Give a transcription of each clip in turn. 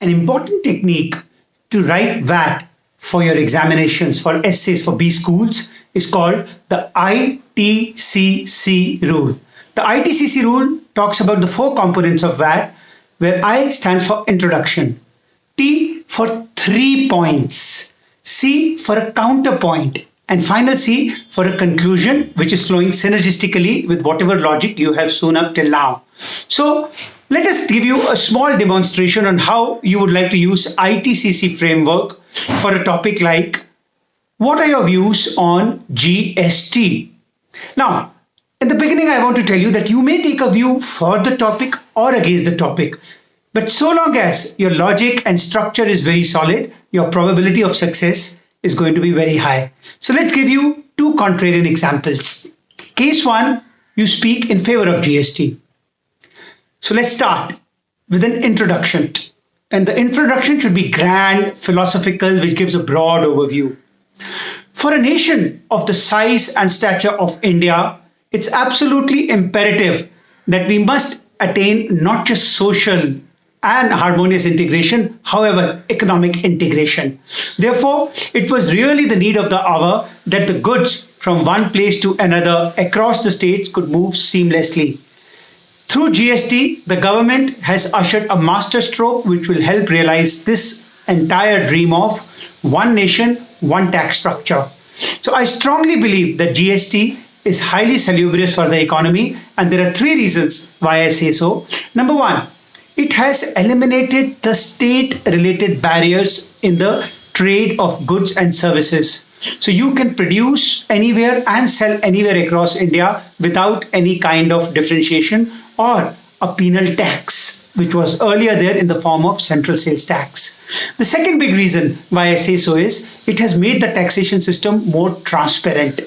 An important technique to write VAT for your examinations, for essays, for B schools is called the ITCC Rule. The ITCC Rule talks about the 4 components of VAT, where I stands for introduction, T for 3 points, C for a counterpoint, and final C for a conclusion, which is flowing synergistically with whatever logic you have sewn up till now. So let us give you a small demonstration on how you would like to use ITCC framework for a topic like, what are your views on GST? Now, at the beginning, I want to tell you that you may take a view for the topic or against the topic. But so long as your logic and structure is very solid, your probability of success is going to be very high. So let's give you 2 contrarian examples. Case 1, you speak in favor of GST. So let's start with an introduction. And the introduction should be grand, philosophical, which gives a broad overview. For a nation of the size and stature of India, it's absolutely imperative that we must attain not just social and harmonious integration, however, economic integration. Therefore, it was really the need of the hour that the goods from one place to another across the states could move seamlessly. Through GST, the government has ushered a masterstroke which will help realize this entire dream of one nation, one tax structure. So I strongly believe that GST is highly salubrious for the economy, and there are 3 reasons why I say so. Number 1, it has eliminated the state-related barriers in the trade of goods and services. So you can produce anywhere and sell anywhere across India without any kind of differentiation or a penal tax, which was earlier there in the form of central sales tax. The second big reason why I say so is it has made the taxation system more transparent.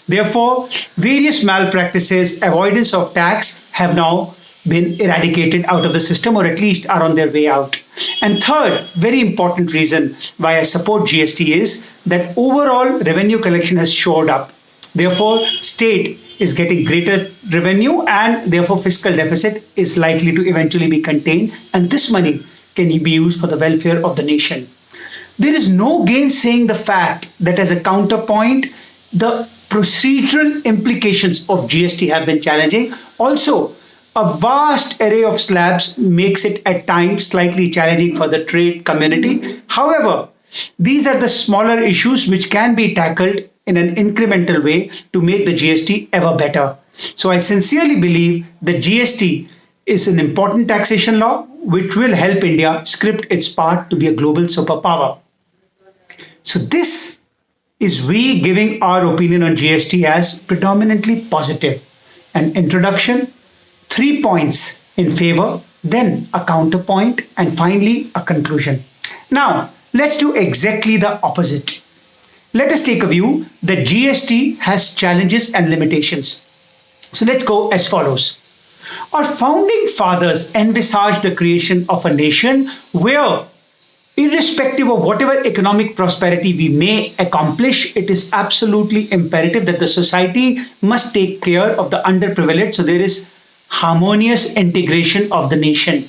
Therefore, various malpractices, avoidance of tax have now been eradicated out of the system, or at least are on their way out. And third, very important reason why I support GST is that overall revenue collection has shored up. Therefore, state is getting greater revenue, and therefore fiscal deficit is likely to eventually be contained, and this money can be used for the welfare of the nation. There is no gainsaying the fact that as a counterpoint, the procedural implications of GST have been challenging. Also, a vast array of slabs makes it at times slightly challenging for the trade community. However, these are the smaller issues which can be tackled in an incremental way to make the GST ever better. So I sincerely believe that GST is an important taxation law which will help India script its part to be a global superpower. So this is we giving our opinion on GST as predominantly positive. An introduction, 3 points in favor, then a counterpoint, and finally a conclusion. Now, let's do exactly the opposite. Let us take a view that GST has challenges and limitations. So let's go as follows. Our founding fathers envisaged the creation of a nation where, irrespective of whatever economic prosperity we may accomplish, it is absolutely imperative that the society must take care of the underprivileged, so there is harmonious integration of the nation.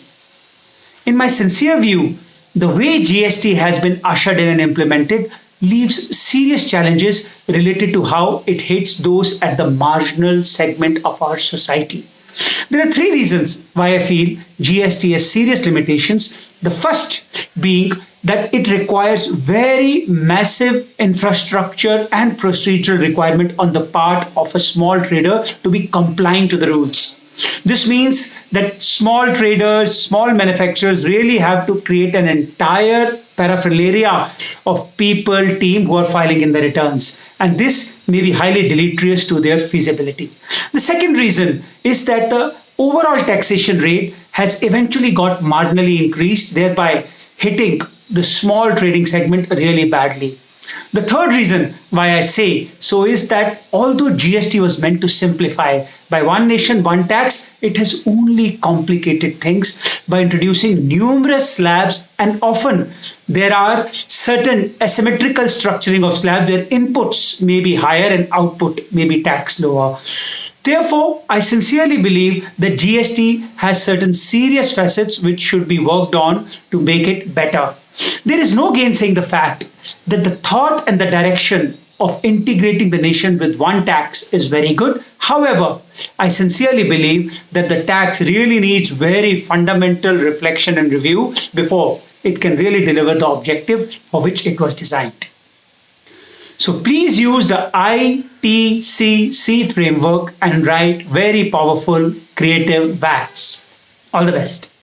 In my sincere view, the way GST has been ushered in and implemented leaves serious challenges related to how it hits those at the marginal segment of our society. There are 3 reasons why I feel GST has serious limitations. The first being that it requires very massive infrastructure and procedural requirement on the part of a small trader to be complying to the rules. This means that small traders, small manufacturers really have to create an entire paraphernalia of people, team who are filing in the returns. And this may be highly deleterious to their feasibility. The second reason is that the overall taxation rate has eventually got marginally increased, thereby hitting the small trading segment really badly. The third reason why I say so is that although GST was meant to simplify, by one nation, one tax, it has only complicated things by introducing numerous slabs, and often there are certain asymmetrical structuring of slabs where inputs may be higher and output may be taxed lower. Therefore, I sincerely believe that GST has certain serious facets which should be worked on to make it better. There is no gainsaying the fact that the thought and the direction of integrating the nation with one tax is very good. However, I sincerely believe that the tax really needs very fundamental reflection and review before it can really deliver the objective for which it was designed. So please use the ITCC framework and write very powerful, creative VATs. All the best.